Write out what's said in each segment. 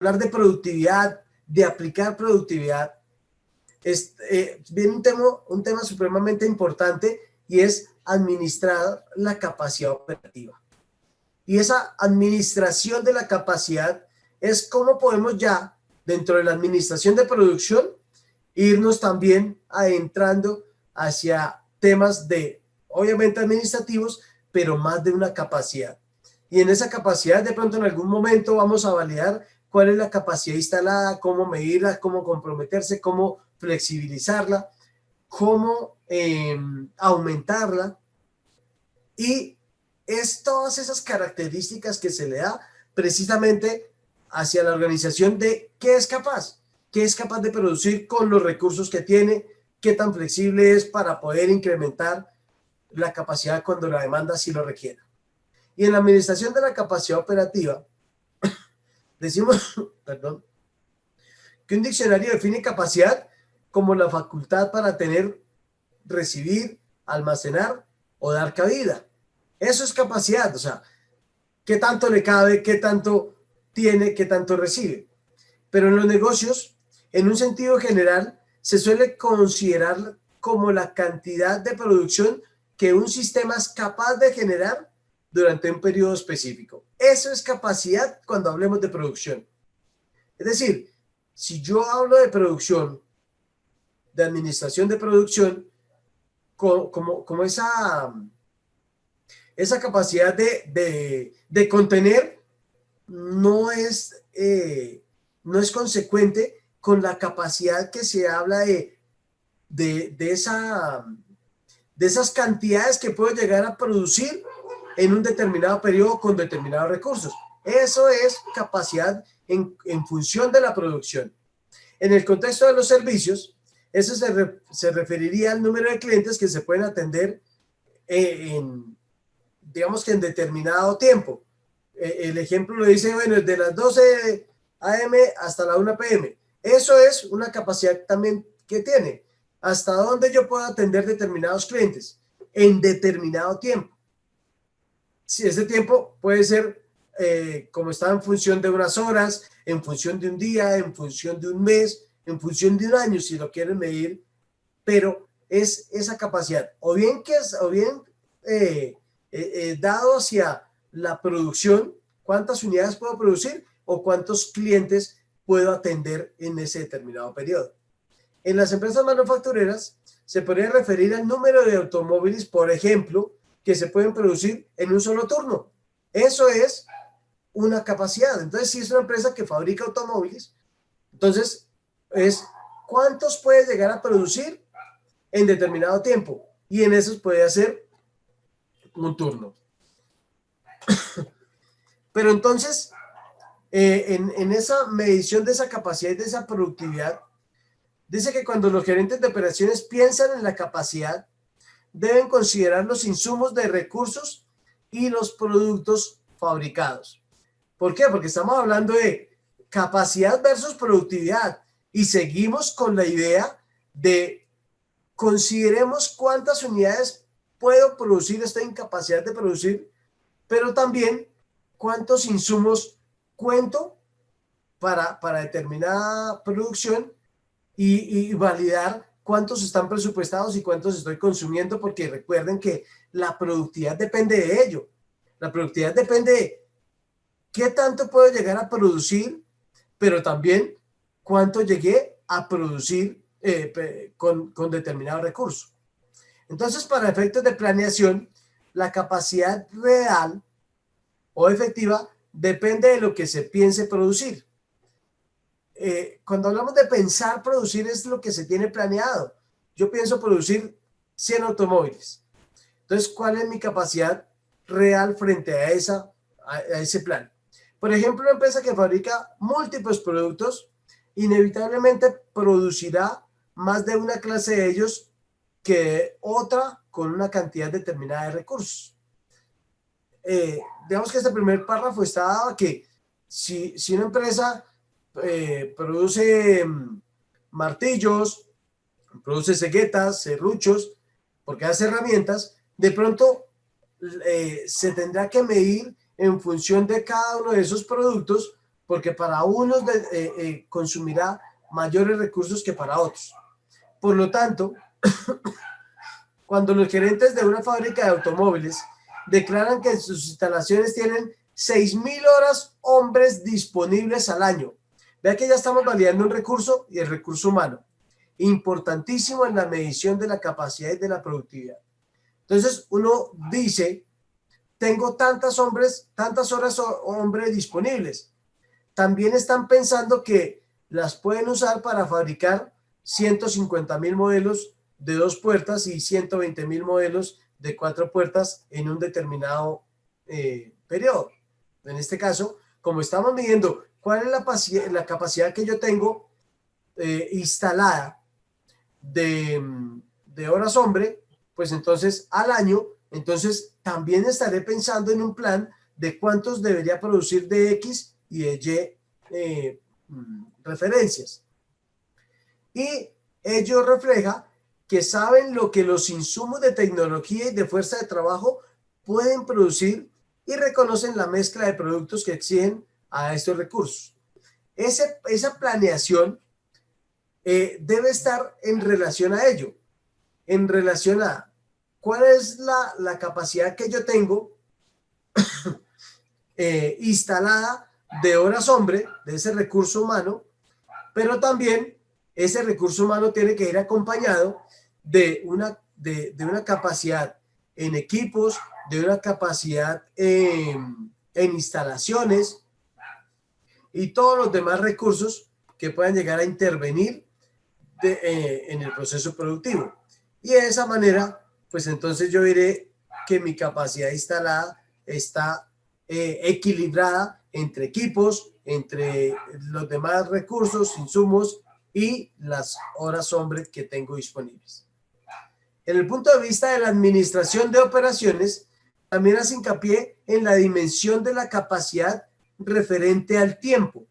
hablar de productividad, de aplicar productividad, viene un tema supremamente importante y es administrar la capacidad operativa. Y esa administración de la capacidad es cómo podemos ya, dentro de la administración de producción, irnos también adentrando hacia temas de, obviamente, administrativos, pero más de una capacidad. Y en esa capacidad, de pronto, en algún momento vamos a validar cuál es la capacidad instalada, cómo medirla, cómo comprometerse, cómo flexibilizarla, cómo aumentarla. Y es todas esas características que se le da precisamente hacia la organización de qué es capaz de producir con los recursos que tiene, qué tan flexible es para poder incrementar la capacidad cuando la demanda sí lo requiera. Y en la administración de la capacidad operativa, decimos, perdón, que un diccionario define capacidad como la facultad para tener, recibir, almacenar o dar cabida. Eso es capacidad, o sea, qué tanto le cabe, qué tanto tiene, qué tanto recibe. Pero en los negocios, en un sentido general, se suele considerar como la cantidad de producción que un sistema es capaz de generar durante un periodo específico. Eso es capacidad cuando hablemos de producción. Es decir, si yo hablo de producción, de administración de producción, como esa capacidad de contener no es consecuente con la capacidad que se habla de esas cantidades que puedo llegar a producir en un determinado periodo con determinados recursos. Eso es capacidad en función de la producción. En el contexto de los servicios, eso se referiría al número de clientes que se pueden atender digamos que en determinado tiempo. El ejemplo lo dice, bueno, desde las 12 a.m. hasta la 1 p.m. Eso es una capacidad también que tiene. Hasta dónde yo puedo atender determinados clientes en determinado tiempo. Si ese tiempo puede ser como está en función de unas horas, en función de un día, en función de un mes, en función de un año, si lo quieren medir, pero es esa capacidad, o bien dado hacia la producción, cuántas unidades puedo producir o cuántos clientes puedo atender en ese determinado periodo. En las empresas manufactureras se podría referir al número de automóviles, por ejemplo, que se pueden producir en un solo turno. Eso es una capacidad. Entonces, si es una empresa que fabrica automóviles, entonces es cuántos puede llegar a producir en determinado tiempo. Y en esos puede hacer un turno. Pero entonces, en esa medición de esa capacidad y de esa productividad, dice que cuando los gerentes de operaciones piensan en la capacidad, deben considerar los insumos de recursos y los productos fabricados. ¿Por qué? Porque estamos hablando de capacidad versus productividad y seguimos con la idea de consideremos cuántas unidades puedo producir, esta incapacidad de producir, pero también cuántos insumos cuento para determinada producción y validar cuántos están presupuestados y cuántos estoy consumiendo, porque recuerden que la productividad depende de ello. La productividad depende de qué tanto puedo llegar a producir, pero también cuánto llegué a producir con determinado recurso. Entonces, para efectos de planeación, la capacidad real o efectiva depende de lo que se piense producir. Cuando hablamos de pensar producir es lo que se tiene planeado. Yo pienso producir 100 automóviles. Entonces, ¿cuál es mi capacidad real frente a ese plan? Por ejemplo, una empresa que fabrica múltiples productos inevitablemente producirá más de una clase de ellos que otra con una cantidad determinada de recursos. Digamos que este primer párrafo está dado a que si una empresa produce martillos, produce ceguetas, serruchos, porque hace herramientas, de pronto se tendrá que medir en función de cada uno de esos productos porque para unos consumirá mayores recursos que para otros. Por lo tanto, cuando los gerentes de una fábrica de automóviles declaran que en sus instalaciones tienen 6.000 horas hombres disponibles al año, vea que ya estamos validando un recurso y el recurso humano, importantísimo en la medición de la capacidad y de la productividad. Entonces uno dice, tengo tantas horas hombres disponibles. También están pensando que las pueden usar para fabricar 150.000 modelos de 2 puertas y 120.000 modelos de 4 puertas en un determinado periodo. En este caso, como estamos midiendo cuál es la capacidad que yo tengo instalada de horas hombre, pues entonces al año, entonces también estaré pensando en un plan de cuántos debería producir de X y de Y referencias. Y ello refleja que saben lo que los insumos de tecnología y de fuerza de trabajo pueden producir y reconocen la mezcla de productos que exigen a estos recursos. Esa planeación debe estar en relación a ello, en relación a cuál es la capacidad que yo tengo instalada de horas hombre, de ese recurso humano, pero también ese recurso humano tiene que ir acompañado de una capacidad en equipos, de una capacidad en instalaciones y todos los demás recursos que puedan llegar a intervenir en el proceso productivo. Y de esa manera, pues entonces yo diré que mi capacidad instalada está equilibrada entre equipos, entre los demás recursos, insumos y las horas hombre que tengo disponibles. En el punto de vista de la administración de operaciones, también hace hincapié en la dimensión de la capacidad referente al tiempo.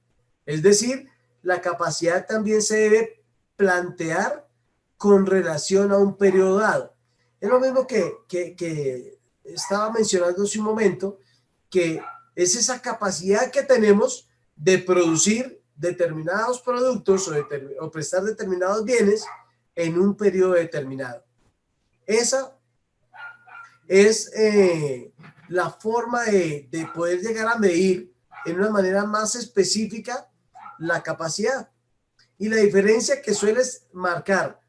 Es decir, la capacidad también se debe plantear con relación a un periodo dado. Es lo mismo que estaba mencionando hace un momento, que es esa capacidad que tenemos de producir determinados productos o prestar determinados bienes en un periodo determinado. Esa es la forma de poder llegar a medir en una manera más específica la capacidad. Y la diferencia que sueles marcar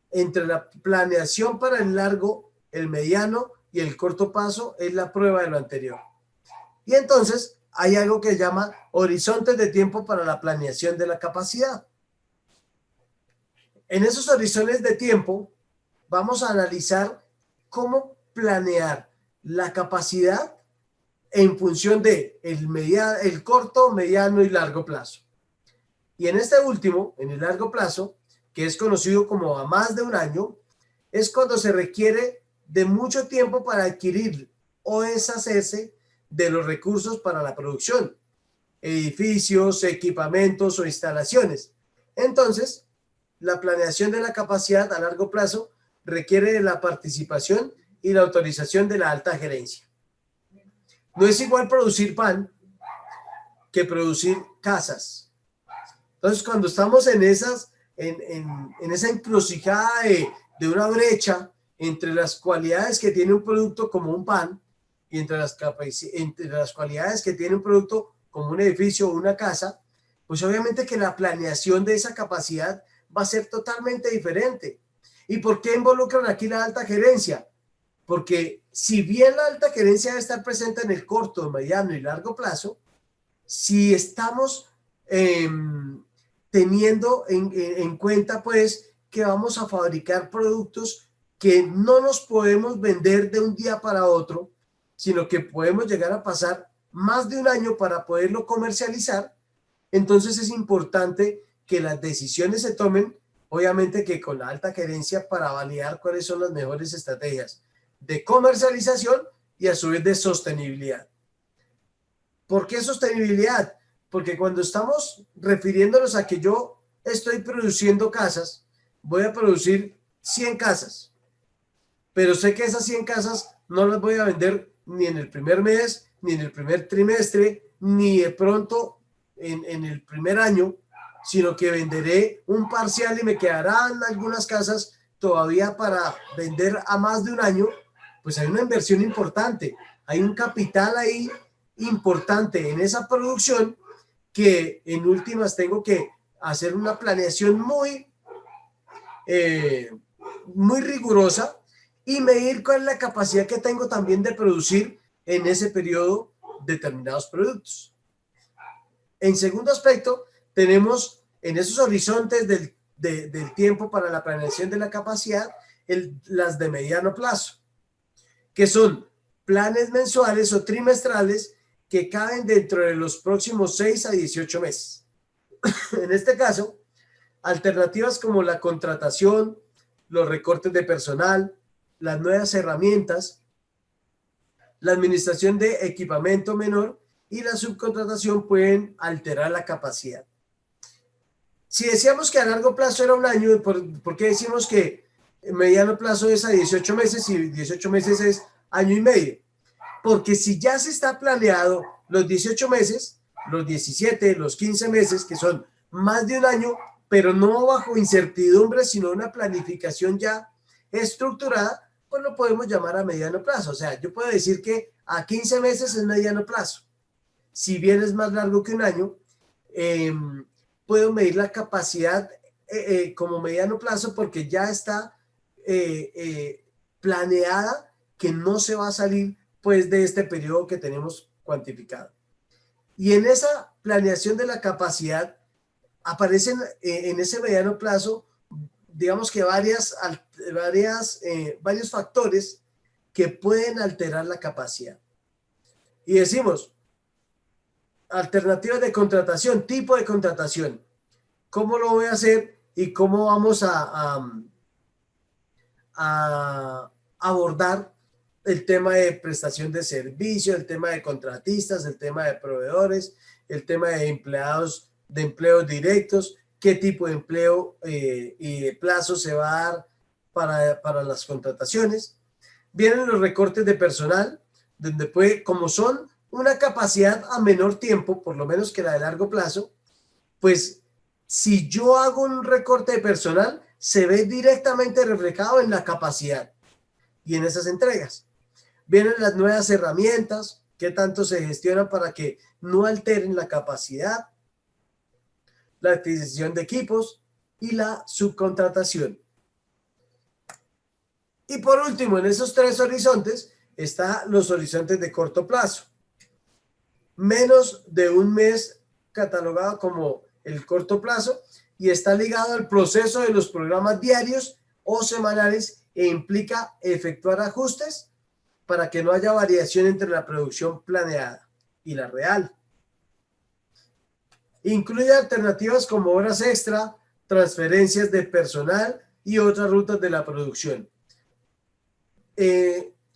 entre la planeación para el largo, el mediano y el corto plazo es la prueba de lo anterior. Y entonces hay algo que se llama horizontes de tiempo para la planeación de la capacidad. En esos horizontes de tiempo vamos a analizar cómo planear la capacidad en función de el corto, mediano y largo plazo. Y en este último, en el largo plazo, que es conocido como a más de un año, es cuando se requiere de mucho tiempo para adquirir o deshacerse de los recursos para la producción, edificios, equipamientos o instalaciones. Entonces, la planeación de la capacidad a largo plazo requiere de la participación y la autorización de la alta gerencia. No es igual producir pan que producir casas. Entonces, cuando estamos en esa encrucijada de una brecha entre las cualidades que tiene un producto como un pan y entre las cualidades que tiene un producto como un edificio o una casa, pues obviamente que la planeación de esa capacidad va a ser totalmente diferente. ¿Y por qué involucran aquí la alta gerencia? Porque si bien la alta gerencia debe estar presente en el corto, mediano y largo plazo, si estamos teniendo en cuenta pues que vamos a fabricar productos que no nos podemos vender de un día para otro, sino que podemos llegar a pasar más de un año para poderlo comercializar, entonces es importante que las decisiones se tomen, obviamente que con la alta gerencia, para validar cuáles son las mejores estrategias de comercialización y a su vez de sostenibilidad. ¿Por qué sostenibilidad? Porque cuando estamos refiriéndonos a que yo estoy produciendo casas, voy a producir 100 casas, pero sé que esas 100 casas no las voy a vender ni en el primer mes, ni en el primer trimestre, ni de pronto en el primer año, sino que venderé un parcial y me quedarán algunas casas todavía para vender a más de un año, pues hay una inversión importante, hay un capital ahí importante en esa producción que en últimas tengo que hacer una planeación muy rigurosa y medir cuál es la capacidad que tengo también de producir en ese periodo determinados productos. En segundo aspecto, tenemos en esos horizontes del tiempo para la planeación de la capacidad, las de mediano plazo, que son planes mensuales o trimestrales que caben dentro de los próximos 6 a 18 meses. En este caso, alternativas como la contratación, los recortes de personal, las nuevas herramientas, la administración de equipamiento menor y la subcontratación pueden alterar la capacidad. Si decíamos que a largo plazo era un año, ¿por qué decimos que mediano plazo es a 18 meses y 18 meses es año y medio? Porque si ya se está planeado los 18 meses, los 17, los 15 meses, que son más de un año, pero no bajo incertidumbre, sino una planificación ya estructurada, pues lo podemos llamar a mediano plazo. O sea, yo puedo decir que a 15 meses es mediano plazo. Si bien es más largo que un año, puedo medir la capacidad como mediano plazo porque ya está planeada que no se va a salir pues de este periodo que tenemos cuantificado. Y en esa planeación de la capacidad aparecen en ese mediano plazo, digamos que varios factores que pueden alterar la capacidad. Y decimos, alternativas de contratación, tipo de contratación. ¿Cómo lo voy a hacer y cómo vamos a abordar el tema de prestación de servicio, el tema de contratistas, el tema de proveedores, el tema de empleados, de empleos directos, qué tipo de empleo y de plazo se va a dar para las contrataciones? Vienen los recortes de personal, donde puede, como son una capacidad a menor tiempo, por lo menos que la de largo plazo, pues si yo hago un recorte de personal, se ve directamente reflejado en la capacidad y en esas entregas. Vienen las nuevas herramientas, qué tanto se gestionan para que no alteren la capacidad, la adquisición de equipos y la subcontratación. Y por último, en esos tres horizontes, están los horizontes de corto plazo. Menos de un mes catalogado como el corto plazo y está ligado al proceso de los programas diarios o semanales e implica efectuar ajustes para que no haya variación entre la producción planeada y la real. Incluye alternativas como horas extra, transferencias de personal y otras rutas de la producción.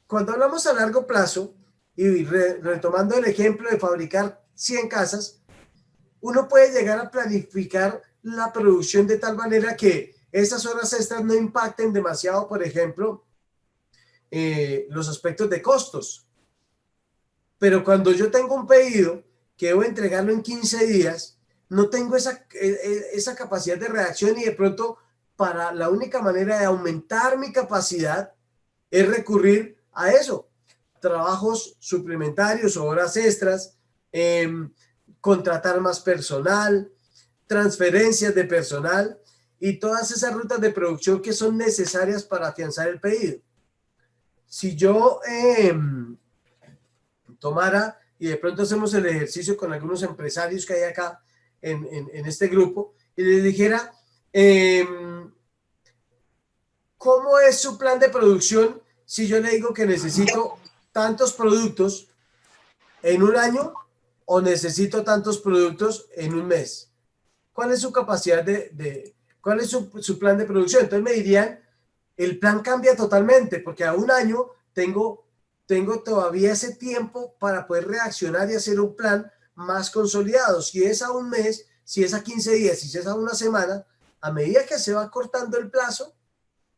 Cuando hablamos a largo plazo, y retomando el ejemplo de fabricar 100 casas, uno puede llegar a planificar la producción de tal manera que esas horas extras no impacten demasiado, por ejemplo, los aspectos de costos. Pero cuando yo tengo un pedido que debo entregarlo en 15 días, no tengo esa capacidad de reacción y de pronto para la única manera de aumentar mi capacidad es recurrir a eso, trabajos suplementarios o horas extras, contratar más personal, transferencias de personal y todas esas rutas de producción que son necesarias para afianzar el pedido. Si yo tomara, y de pronto hacemos el ejercicio con algunos empresarios que hay acá en este grupo, y les dijera, ¿cómo es su plan de producción si yo le digo que necesito tantos productos en un año o necesito tantos productos en un mes? ¿Cuál es su capacidad cuál es su plan de producción? Entonces me dirían, el plan cambia totalmente porque a un año tengo todavía ese tiempo para poder reaccionar y hacer un plan más consolidado. Si es a un mes, si es a 15 días, si es a una semana, a medida que se va cortando el plazo,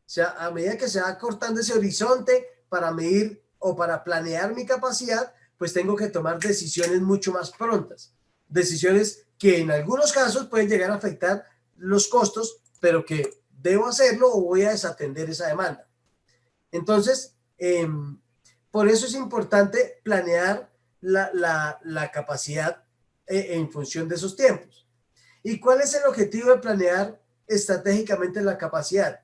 o sea, a medida que se va cortando ese horizonte para medir o para planear mi capacidad, pues tengo que tomar decisiones mucho más prontas. decisiones que en algunos casos pueden llegar a afectar los costos, pero que debo hacerlo o voy a desatender esa demanda. Entonces, por eso es importante planear la capacidad en función de esos tiempos. ¿Y cuál es el objetivo de planear estratégicamente la capacidad?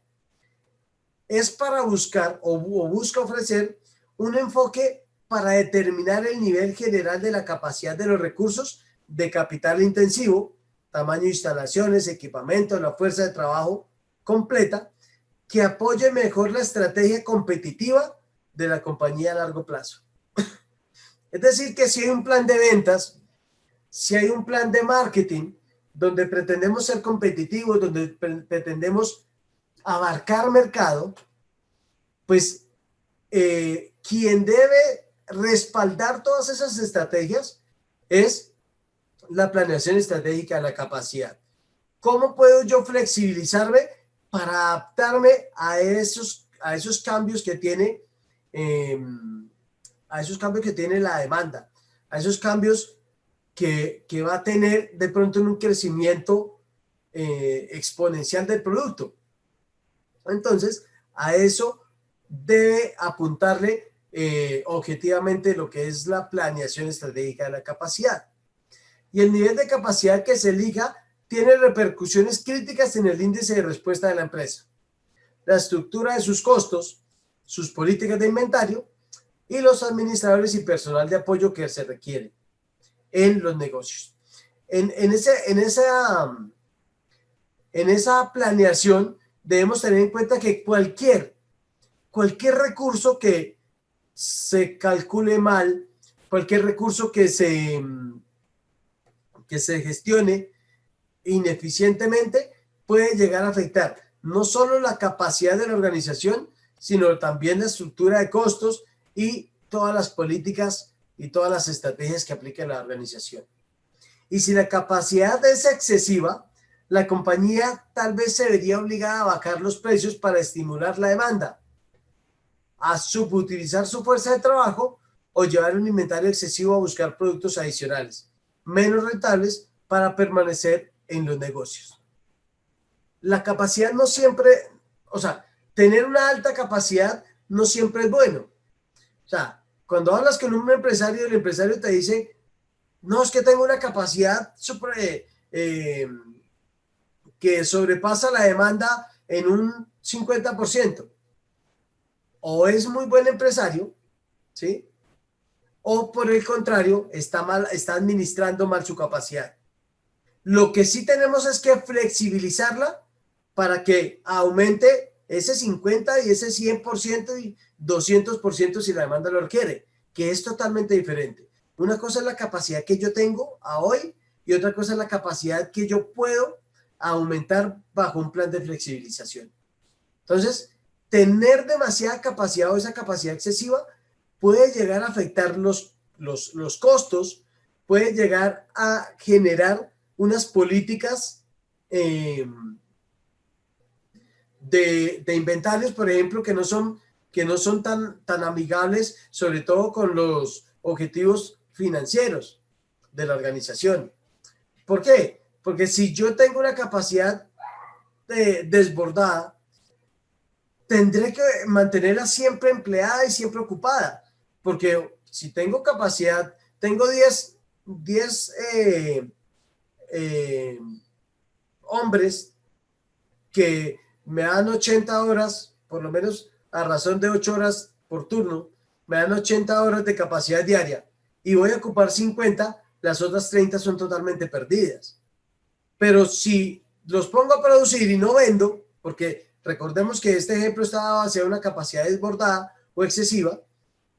Es para buscar o busca ofrecer un enfoque para determinar el nivel general de la capacidad de los recursos de capital intensivo, tamaño de instalaciones, equipamiento, la fuerza de trabajo completa, que apoye mejor la estrategia competitiva de la compañía a largo plazo. Es decir, que si hay un plan de ventas, si hay un plan de marketing, donde pretendemos ser competitivos, donde pretendemos abarcar mercado, pues quien debe respaldar todas esas estrategias es la planeación estratégica de la capacidad. ¿Cómo puedo yo flexibilizarme para adaptarme a esos cambios que tiene la demanda, a esos cambios que va a tener de pronto en un crecimiento exponencial del producto? Entonces, a eso debe apuntarle objetivamente lo que es la planeación estratégica de la capacidad. Y el nivel de capacidad que se elija tiene repercusiones críticas en el índice de respuesta de la empresa, la estructura de sus costos, sus políticas de inventario y los administradores y personal de apoyo que se requiere en los negocios. En esa planeación debemos tener en cuenta que cualquier recurso que se calcule mal, cualquier recurso que se gestione ineficientemente puede llegar a afectar no solo la capacidad de la organización, sino también la estructura de costos y todas las políticas y todas las estrategias que aplique la organización. Y si la capacidad es excesiva, la compañía tal vez se vería obligada a bajar los precios para estimular la demanda, a subutilizar su fuerza de trabajo o llevar un inventario excesivo a buscar productos adicionales, menos rentables para permanecer en los negocios. La capacidad no siempre, o sea, tener una alta capacidad no siempre es bueno. O sea, cuando hablas con un empresario, el empresario te dice, no, es que tengo una capacidad que sobrepasa la demanda en un 50%. O es muy buen empresario, ¿sí? O por el contrario, está administrando mal su capacidad. Lo que sí tenemos es que flexibilizarla para que aumente ese 50 y ese 100% y 200% si la demanda lo requiere, que es totalmente diferente. Una cosa es la capacidad que yo tengo a hoy y otra cosa es la capacidad que yo puedo aumentar bajo un plan de flexibilización. Entonces, tener demasiada capacidad o esa capacidad excesiva puede llegar a afectar los costos, puede llegar a generar unas políticas de inventarios, por ejemplo, que no son tan amigables, sobre todo con los objetivos financieros de la organización. ¿Por qué? Porque si yo tengo una capacidad desbordada, tendré que mantenerla siempre empleada y siempre ocupada, porque si tengo capacidad, tengo 10 hombres que me dan 80 horas, por lo menos a razón de 8 horas por turno, me dan 80 horas de capacidad diaria y voy a ocupar 50, las otras 30 son totalmente perdidas. Pero si los pongo a producir y no vendo, porque recordemos que este ejemplo estaba hacia una capacidad desbordada o excesiva,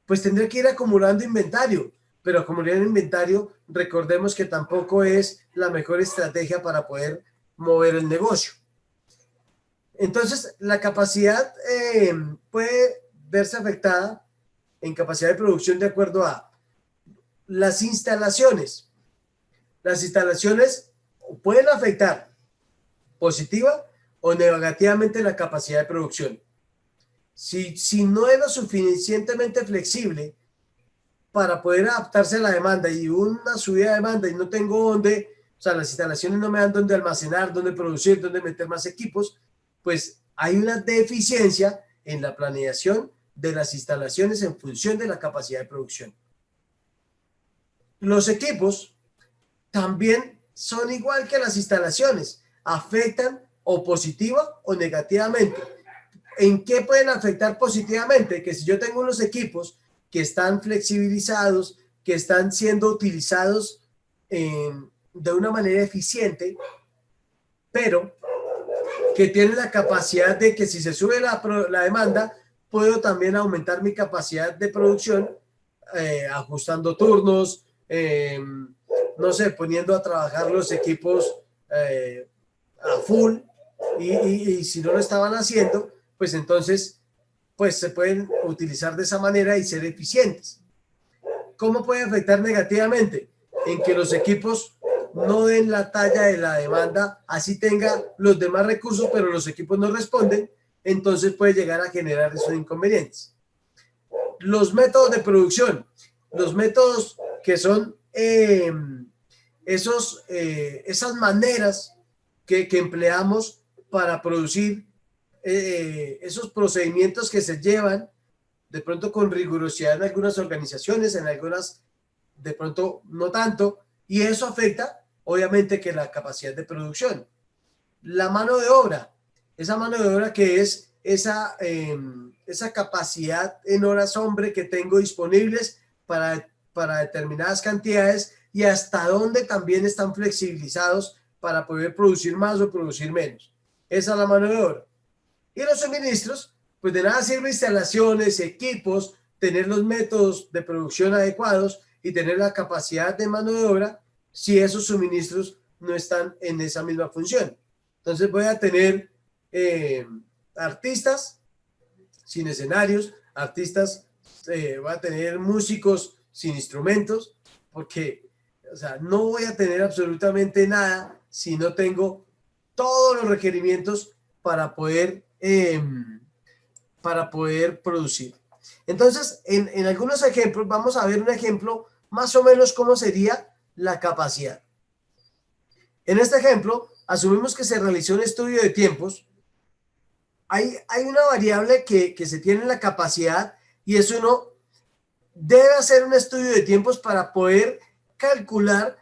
pues tendré que ir acumulando inventario. Pero acumular inventario, recordemos que tampoco es la mejor estrategia para poder mover el negocio. Entonces, la capacidad puede verse afectada en capacidad de producción de acuerdo a las instalaciones. Las instalaciones pueden afectar positiva o negativamente la capacidad de producción. Si no es lo suficientemente flexible para poder adaptarse a la demanda y una subida de demanda y no tengo dónde, o sea, las instalaciones no me dan dónde almacenar, dónde producir, dónde meter más equipos, pues hay una deficiencia en la planeación de las instalaciones en función de la capacidad de producción. Los equipos también son igual que las instalaciones, afectan o positiva o negativamente. ¿En qué pueden afectar positivamente? Que si yo tengo unos equipos que están flexibilizados, que están siendo utilizados de una manera eficiente, pero que tienen la capacidad de que si se sube la demanda, puedo también aumentar mi capacidad de producción, ajustando turnos, no sé, poniendo a trabajar los equipos a full, y si no lo estaban haciendo, pues entonces pues se pueden utilizar de esa manera y ser eficientes. ¿Cómo puede afectar negativamente? En que los equipos no den la talla de la demanda, así tenga los demás recursos, pero los equipos no responden, entonces puede llegar a generar esos inconvenientes. Los métodos de producción, los métodos que son esas maneras que empleamos para producir, esos procedimientos que se llevan de pronto con rigurosidad en algunas organizaciones, en algunas de pronto no tanto, y eso afecta obviamente que la capacidad de producción. La mano de obra, esa mano de obra que es esa capacidad en horas hombre que tengo disponibles para determinadas cantidades y hasta dónde también están flexibilizados para poder producir más o producir menos. Esa es la mano de obra. Y los suministros, pues de nada sirve instalaciones, equipos, tener los métodos de producción adecuados y tener la capacidad de mano de obra si esos suministros no están en esa misma función. Entonces voy a tener artistas sin escenarios, voy a tener músicos sin instrumentos, porque o sea, no voy a tener absolutamente nada si no tengo todos los requerimientos para poder producir. Entonces, en algunos ejemplos, vamos a ver un ejemplo más o menos cómo sería la capacidad. En este ejemplo, asumimos que se realizó un estudio de tiempos. Hay una variable que se tiene en la capacidad y es uno debe hacer un estudio de tiempos para poder calcular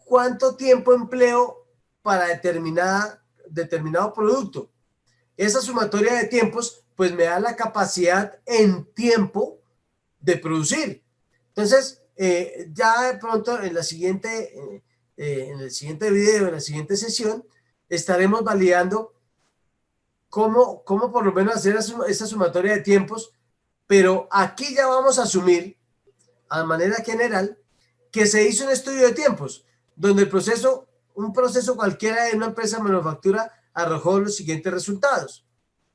cuánto tiempo empleo para determinado producto. Esa sumatoria de tiempos pues me da la capacidad en tiempo de producir. Entonces, ya de pronto en el siguiente video, en la siguiente sesión, estaremos validando cómo por lo menos hacer esa sumatoria de tiempos, pero aquí ya vamos a asumir, a manera general, que se hizo un estudio de tiempos, donde un proceso cualquiera de una empresa de manufactura arrojó los siguientes resultados.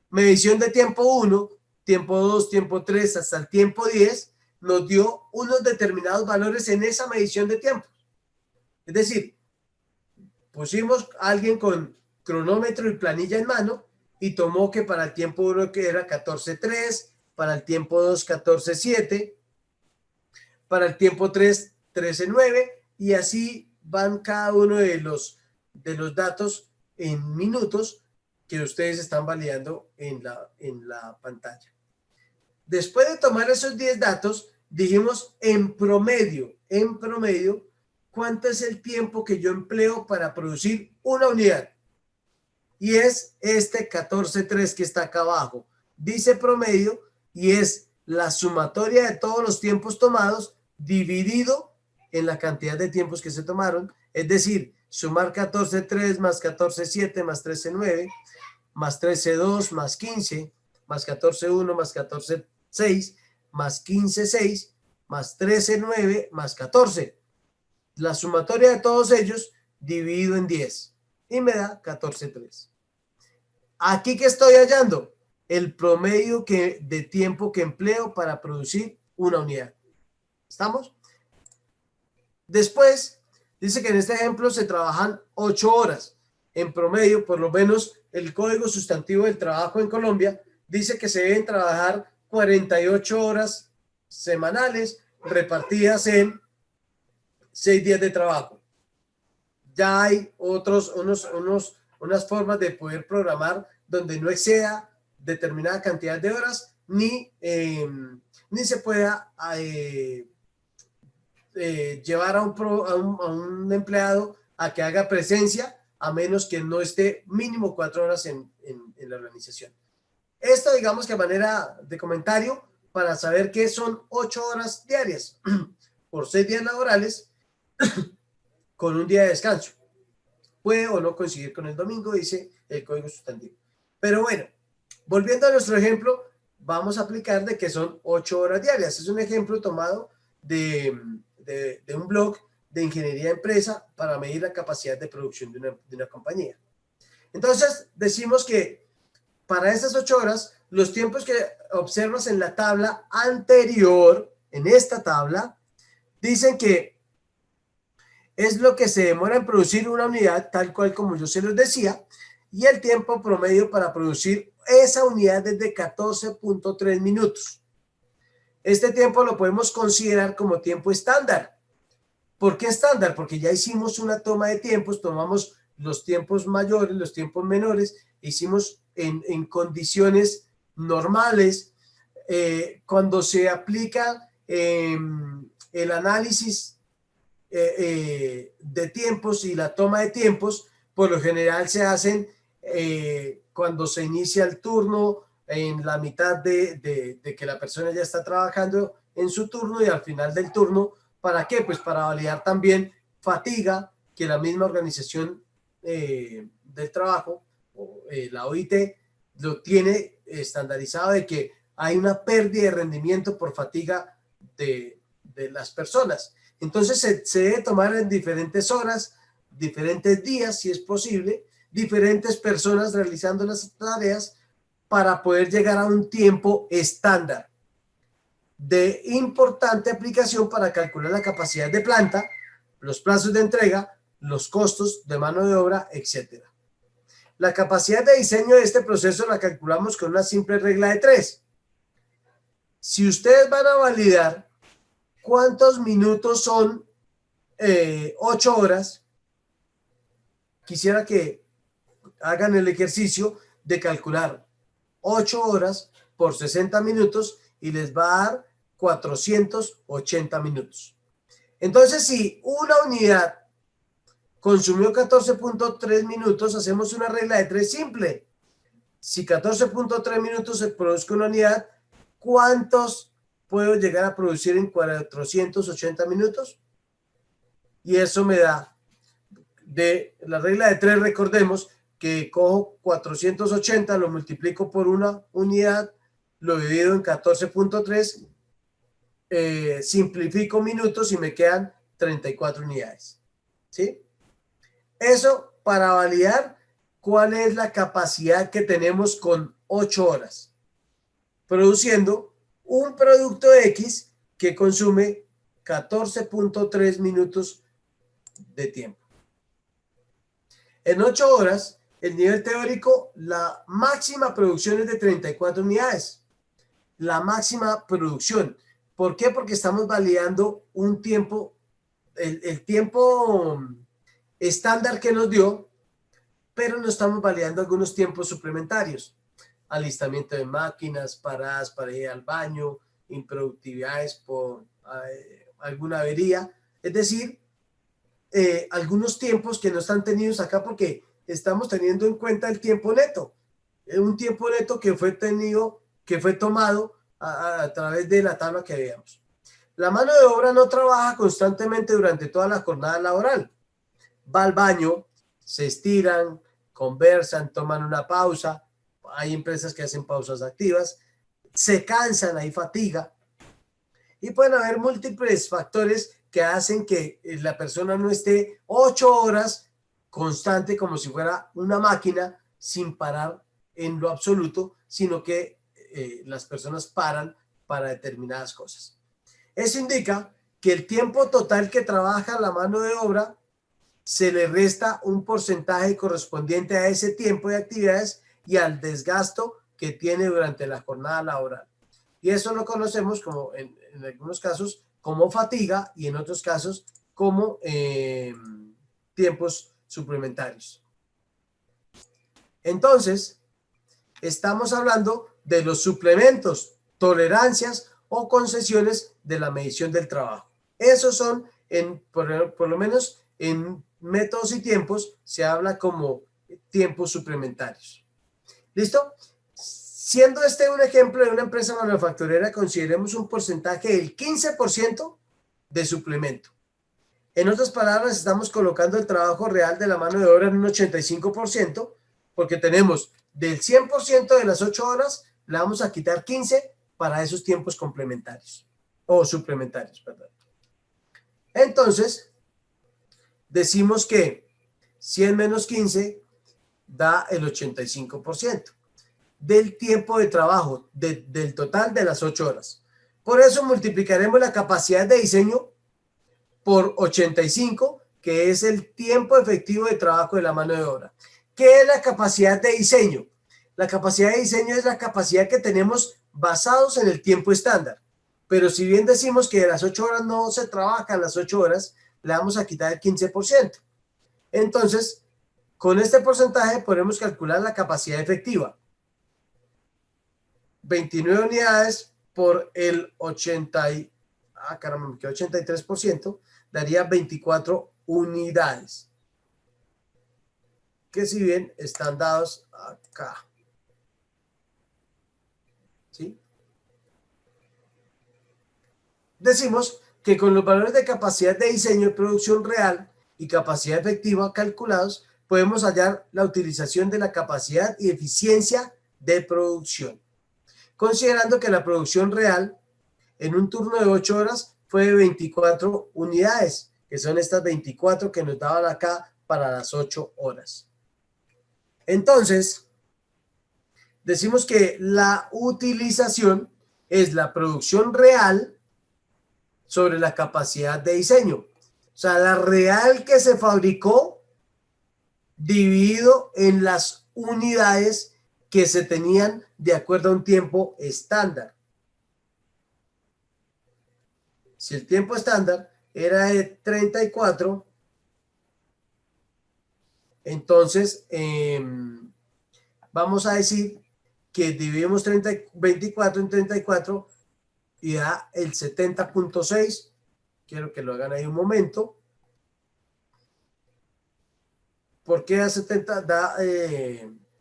Medición de tiempo 1, tiempo 2, tiempo 3, hasta el tiempo 10, nos dio unos determinados valores en esa medición de tiempo. Es decir, pusimos a alguien con cronómetro y planilla en mano y tomó que para el tiempo 1 que era 14.3, para el tiempo 2 14.7, para el tiempo 3 13.9 y así van cada uno de los datos en minutos que ustedes están validando en la pantalla. Después de tomar esos 10 datos, dijimos en promedio, ¿cuánto es el tiempo que yo empleo para producir una unidad? Y es este 14.3 que está acá abajo. Dice promedio y es la sumatoria de todos los tiempos tomados dividido en la cantidad de tiempos que se tomaron. Es decir, sumar 14.3 más 14.7 más 13.9 más 13.2 más 15 más 14.1 más 14.6 más 15.6 más 13.9 más 14. La sumatoria de todos ellos dividido en 10 y me da 14.3. Aquí que estoy hallando el promedio de tiempo que empleo para producir una unidad. ¿Estamos? Después, dice que en este ejemplo se trabajan 8 horas. En promedio, por lo menos el Código Sustantivo del Trabajo en Colombia dice que se deben trabajar 48 horas semanales repartidas en 6 días de trabajo. Ya hay unas formas de poder programar donde no exceda determinada cantidad de horas ni se pueda llevar a un empleado a que haga presencia a menos que no esté mínimo 4 horas en la organización. Esto, digamos que a manera de comentario para saber que son 8 horas diarias por 6 días laborales con un día de descanso. Puede o no coincidir con el domingo, dice el código sustantivo. Pero bueno, volviendo a nuestro ejemplo, vamos a aplicar de que son 8 horas diarias. Es un ejemplo tomado de un blog de ingeniería de empresa para medir la capacidad de producción de una compañía. Entonces, decimos que para esas 8 horas, los tiempos que observas en la tabla anterior, en esta tabla, dicen que es lo que se demora en producir una unidad, tal cual como yo se los decía, y el tiempo promedio para producir esa unidad es de 14.3 minutos. Este tiempo lo podemos considerar como tiempo estándar. ¿Por qué estándar? Porque ya hicimos una toma de tiempos, tomamos los tiempos mayores, los tiempos menores, hicimos en condiciones normales. Cuando se aplica el análisis de tiempos y la toma de tiempos, por lo general se hacen cuando se inicia el turno, en la mitad de que la persona ya está trabajando en su turno y al final del turno. ¿Para qué? Pues para validar también fatiga, que la misma organización del trabajo, la OIT, lo tiene estandarizado de que hay una pérdida de rendimiento por fatiga de las personas. Entonces se debe tomar en diferentes horas, diferentes días, si es posible, diferentes personas realizando las tareas para poder llegar a un tiempo estándar de importante aplicación para calcular la capacidad de planta, los plazos de entrega, los costos de mano de obra, etc. La capacidad de diseño de este proceso la calculamos con una simple regla de 3. Si ustedes van a validar cuántos minutos son 8 horas, quisiera que hagan el ejercicio de calcular 8 horas por 60 minutos y les va a dar 480 minutos. Entonces, si una unidad consumió 14.3 minutos, hacemos una regla de 3 simple. Si 14.3 minutos se produce una unidad, ¿cuántos puedo llegar a producir en 480 minutos? Y eso me da, de la regla de 3, recordemos que cojo 480, lo multiplico por una unidad, lo divido en 14.3, simplifico minutos y me quedan 34 unidades. ¿Sí? Eso para validar cuál es la capacidad que tenemos con 8 horas, produciendo un producto X que consume 14.3 minutos de tiempo. En 8 horas, el nivel teórico, la máxima producción es de 34 unidades. La máxima producción. ¿Por qué? Porque estamos validando un tiempo, el tiempo estándar que nos dio, pero no estamos validando algunos tiempos suplementarios. Alistamiento de máquinas, paradas para ir al baño, improductividades por alguna avería. Es decir, algunos tiempos que no están tenidos acá porque estamos teniendo en cuenta el tiempo neto. Un tiempo neto que fue tomado a través de la tabla que veíamos. La mano de obra no trabaja constantemente durante toda la jornada laboral. Va al baño, se estiran, conversan, toman una pausa. Hay empresas que hacen pausas activas. Se cansan, hay fatiga. Y pueden haber múltiples factores que hacen que la persona no esté 8 horas constante como si fuera una máquina sin parar en lo absoluto, sino que las personas paran para determinadas cosas. Eso indica que el tiempo total que trabaja la mano de obra se le resta un porcentaje correspondiente a ese tiempo de actividades y al desgasto que tiene durante la jornada laboral. Y eso lo conocemos como en algunos casos como fatiga y en otros casos como tiempos suplementarios. Entonces, estamos hablando de los suplementos, tolerancias o concesiones de la medición del trabajo. Esos son, por lo menos en métodos y tiempos, se habla como tiempos suplementarios. ¿Listo? Siendo este un ejemplo de una empresa manufacturera, consideremos un porcentaje del 15% de suplemento. En otras palabras, estamos colocando el trabajo real de la mano de obra en un 85%, porque tenemos del 100% de las 8 horas, le vamos a quitar 15 para esos tiempos complementarios, o suplementarios, perdón. Entonces, decimos que 100 menos 15 da el 85% del tiempo de trabajo, del total de las 8 horas. Por eso multiplicaremos la capacidad de diseño por 85, que es el tiempo efectivo de trabajo de la mano de obra. ¿Qué es la capacidad de diseño? La capacidad de diseño es la capacidad que tenemos basados en el tiempo estándar. Pero si bien decimos que de las 8 horas no se trabajan las 8 horas, le vamos a quitar el 15%. Entonces, con este porcentaje podemos calcular la capacidad efectiva. 29 unidades por el 83%, daría 24 unidades, que si bien están dados acá, ¿sí? Decimos que con los valores de capacidad de diseño y producción real y capacidad efectiva calculados, podemos hallar la utilización de la capacidad y eficiencia de producción, considerando que la producción real en un turno de 8 horas fue de 24 unidades, que son estas 24 que nos daban acá para las 8 horas. Entonces, decimos que la utilización es la producción real sobre la capacidad de diseño. O sea, la real que se fabricó dividido en las unidades que se tenían de acuerdo a un tiempo estándar. Si el tiempo estándar era de 34, entonces vamos a decir que dividimos 24 en 34 y da el 70.6. Quiero que lo hagan ahí un momento. ¿Por qué da 70?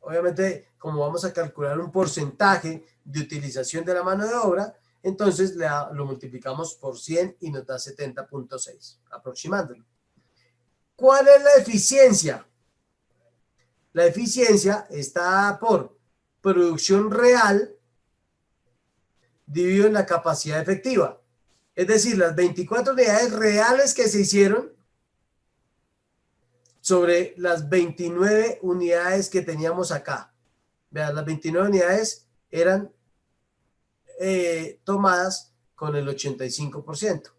Obviamente, como vamos a calcular un porcentaje de utilización de la mano de obra, entonces lo multiplicamos por 100 y nos da 70.6, aproximándolo. ¿Cuál es la eficiencia? La eficiencia está por producción real dividido en la capacidad efectiva. Es decir, las 24 unidades reales que se hicieron sobre las 29 unidades que teníamos acá. Vean, las 29 unidades eran tomadas con el 85%.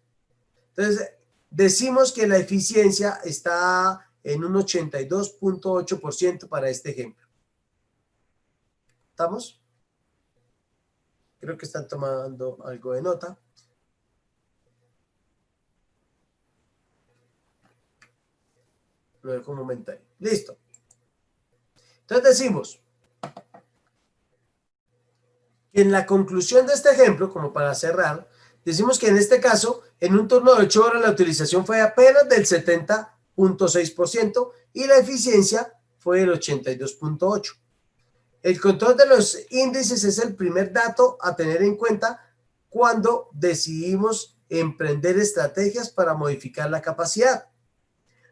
Entonces, decimos que la eficiencia está en un 82.8% para este ejemplo. ¿Estamos? Creo que están tomando algo de nota. Lo dejo un momento ahí. Listo. Entonces decimos que en la conclusión de este ejemplo, como para cerrar, decimos que en este caso, en un turno de 8 horas, la utilización fue apenas del 70.6% y la eficiencia fue del 82.8%. El control de los índices es el primer dato a tener en cuenta cuando decidimos emprender estrategias para modificar la capacidad.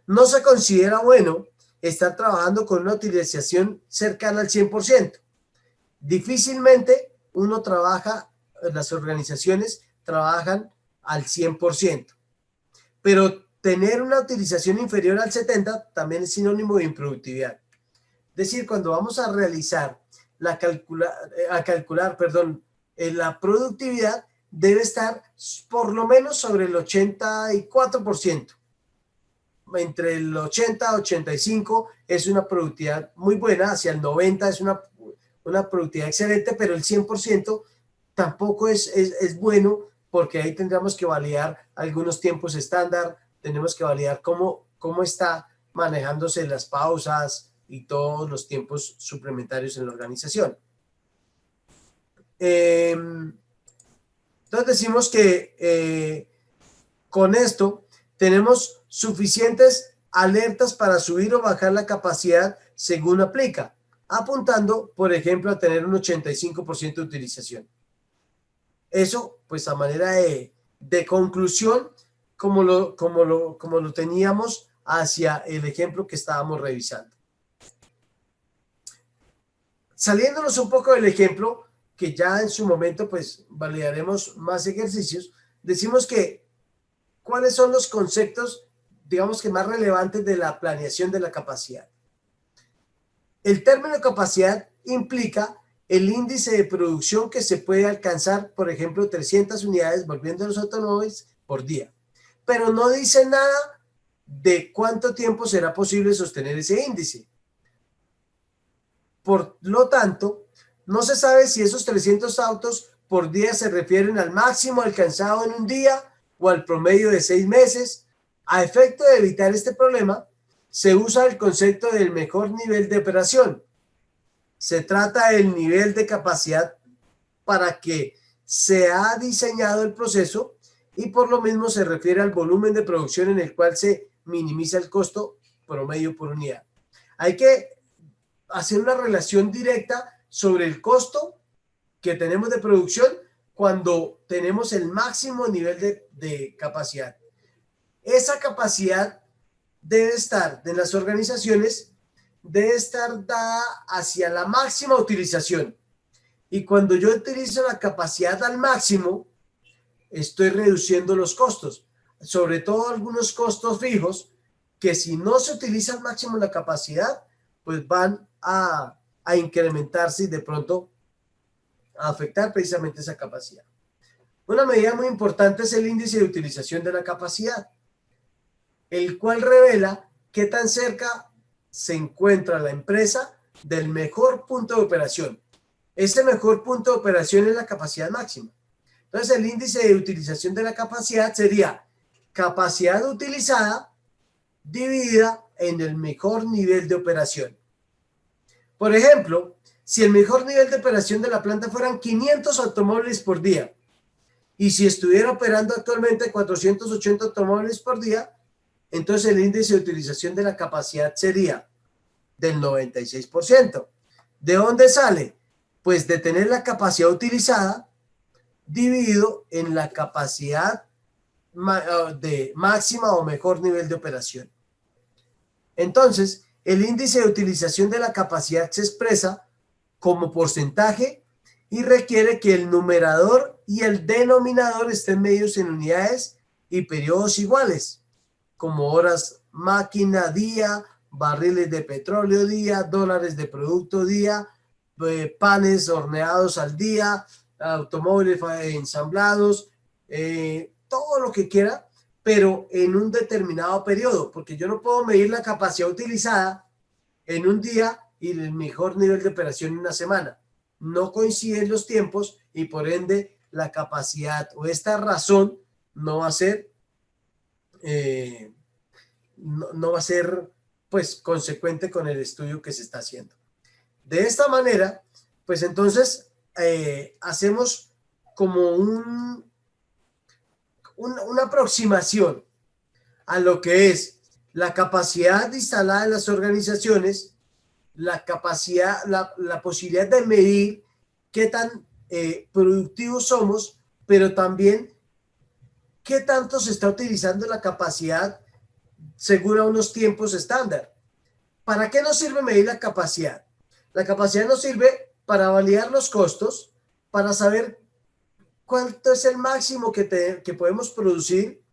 No se considera bueno estar trabajando con una utilización cercana al 100%. Difícilmente uno trabaja, las organizaciones trabajan al 100%, pero tener una utilización inferior al 70% también es sinónimo de improductividad. Es decir, cuando vamos a realizar la productividad, debe estar por lo menos sobre el 84%. Entre el 80 y 85 es una productividad muy buena, hacia el 90 es una productividad excelente, pero el 100% tampoco es bueno porque ahí tendríamos que validar algunos tiempos estándar, tenemos que validar cómo está manejándose las pausas y todos los tiempos suplementarios en la organización. Entonces decimos que con esto tenemos suficientes alertas para subir o bajar la capacidad según aplica, apuntando, por ejemplo, a tener un 85% de utilización. Eso, pues a manera de conclusión, como lo teníamos hacia el ejemplo que estábamos revisando. Saliéndonos un poco del ejemplo, que ya en su momento pues validaremos más ejercicios, decimos que cuáles son los conceptos, digamos que más relevantes de la planeación de la capacidad. El término capacidad implica el índice de producción que se puede alcanzar, por ejemplo, 300 unidades, volviendo a los automóviles, por día. Pero no dice nada de cuánto tiempo será posible sostener ese índice. Por lo tanto, no se sabe si esos 300 autos por día se refieren al máximo alcanzado en un día o al promedio de 6 meses. A efecto de evitar este problema, se usa el concepto del mejor nivel de operación. Se trata del nivel de capacidad para que se ha diseñado el proceso y por lo mismo se refiere al volumen de producción en el cual se minimiza el costo promedio por unidad. Hay que hacer una relación directa sobre el costo que tenemos de producción cuando tenemos el máximo nivel de capacidad. Esa capacidad debe estar de las organizaciones, debe estar dada hacia la máxima utilización. Y cuando yo utilizo la capacidad al máximo, estoy reduciendo los costos, sobre todo algunos costos fijos, que si no se utiliza al máximo la capacidad, pues van a incrementarse y de pronto a afectar precisamente esa capacidad. Una medida muy importante es el índice de utilización de la capacidad, el cual revela qué tan cerca se encuentra la empresa del mejor punto de operación. Ese mejor punto de operación es la capacidad máxima. Entonces, el índice de utilización de la capacidad sería capacidad utilizada dividida en el mejor nivel de operación. Por ejemplo, si el mejor nivel de operación de la planta fueran 500 automóviles por día y si estuviera operando actualmente 480 automóviles por día, entonces el índice de utilización de la capacidad sería del 96%. ¿De dónde sale? Pues de tener la capacidad utilizada dividido en la capacidad de máxima o mejor nivel de operación. Entonces, el índice de utilización de la capacidad se expresa como porcentaje y requiere que el numerador y el denominador estén medidos en unidades y periodos iguales, como horas máquina día, barriles de petróleo día, dólares de producto día, panes horneados al día, automóviles ensamblados, todo lo que quiera, pero en un determinado periodo, porque yo no puedo medir la capacidad utilizada en un día y el mejor nivel de operación en una semana. No coinciden los tiempos y por ende la capacidad o esta razón no va a ser no va a ser pues consecuente con el estudio que se está haciendo. De esta manera, pues entonces hacemos como una aproximación a lo que es la capacidad instalada en las organizaciones, la capacidad, la posibilidad de medir qué tan productivos somos, pero también qué tanto se está utilizando la capacidad según a unos tiempos estándar. ¿Para qué nos sirve medir la capacidad? La capacidad nos sirve para validar los costos, para saber cuánto es el máximo que podemos producir,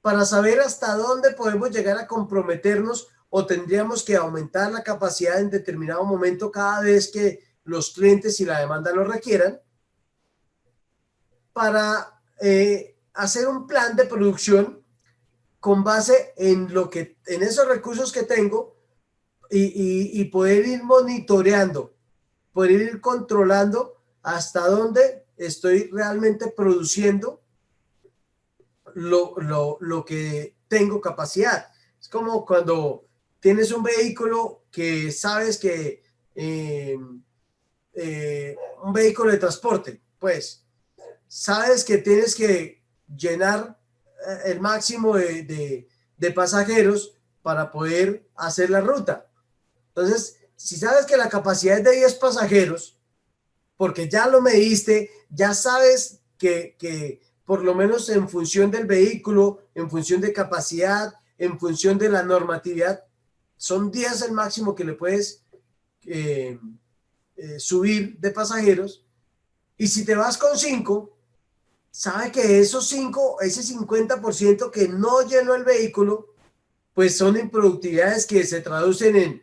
para saber hasta dónde podemos llegar a comprometernos o tendríamos que aumentar la capacidad en determinado momento cada vez que los clientes y la demanda lo requieran, para hacer un plan de producción con base en esos recursos que tengo y poder ir monitoreando, poder ir controlando hasta dónde estoy realmente produciendo lo que tengo capacidad. Es como cuando tienes un vehículo que sabes que un vehículo de transporte, pues sabes que tienes que llenar el máximo de pasajeros para poder hacer la ruta. Entonces, si sabes que la capacidad es de 10 pasajeros, porque ya lo mediste, ya sabes que por lo menos en función del vehículo, en función de capacidad, en función de la normatividad, son 10 el máximo que le puedes eh, subir de pasajeros. Y si te vas con 5, sabe que esos 5, ese 50% que no llenó el vehículo, pues son improductividades que se traducen en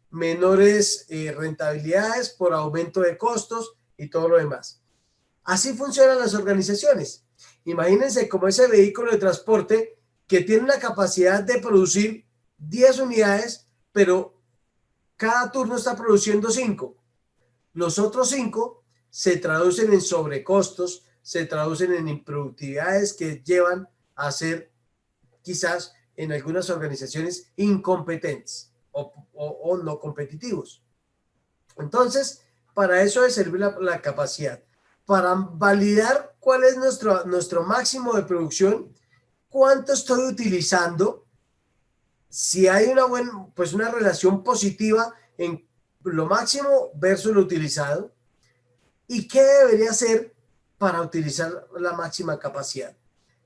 menores rentabilidades por aumento de costos y todo lo demás. Así funcionan las organizaciones. Imagínense como ese vehículo de transporte que tiene una capacidad de producir 10 unidades, pero cada turno está produciendo 5. Los otros 5 se traducen en sobrecostos, se traducen en improductividades que llevan a ser quizás en algunas organizaciones incompetentes o no competitivos. Entonces, para eso debe servir la capacidad, para validar cuál es nuestro máximo de producción, cuánto estoy utilizando, si hay pues una relación positiva en lo máximo versus lo utilizado, y qué debería hacer para utilizar la máxima capacidad.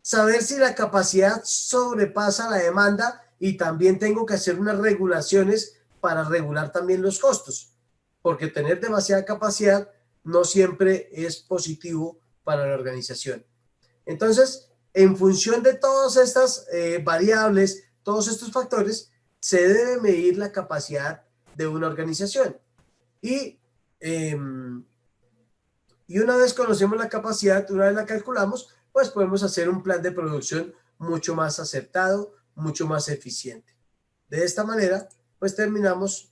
Saber si la capacidad sobrepasa la demanda y también tengo que hacer unas regulaciones para regular también los costos, porque tener demasiada capacidad no siempre es positivo para la organización. Entonces, en función de todas estas variables, todos estos factores, se debe medir la capacidad de una organización. Y una vez conocemos la capacidad, una vez la calculamos, pues podemos hacer un plan de producción mucho más acertado, mucho más eficiente. De esta manera, pues terminamos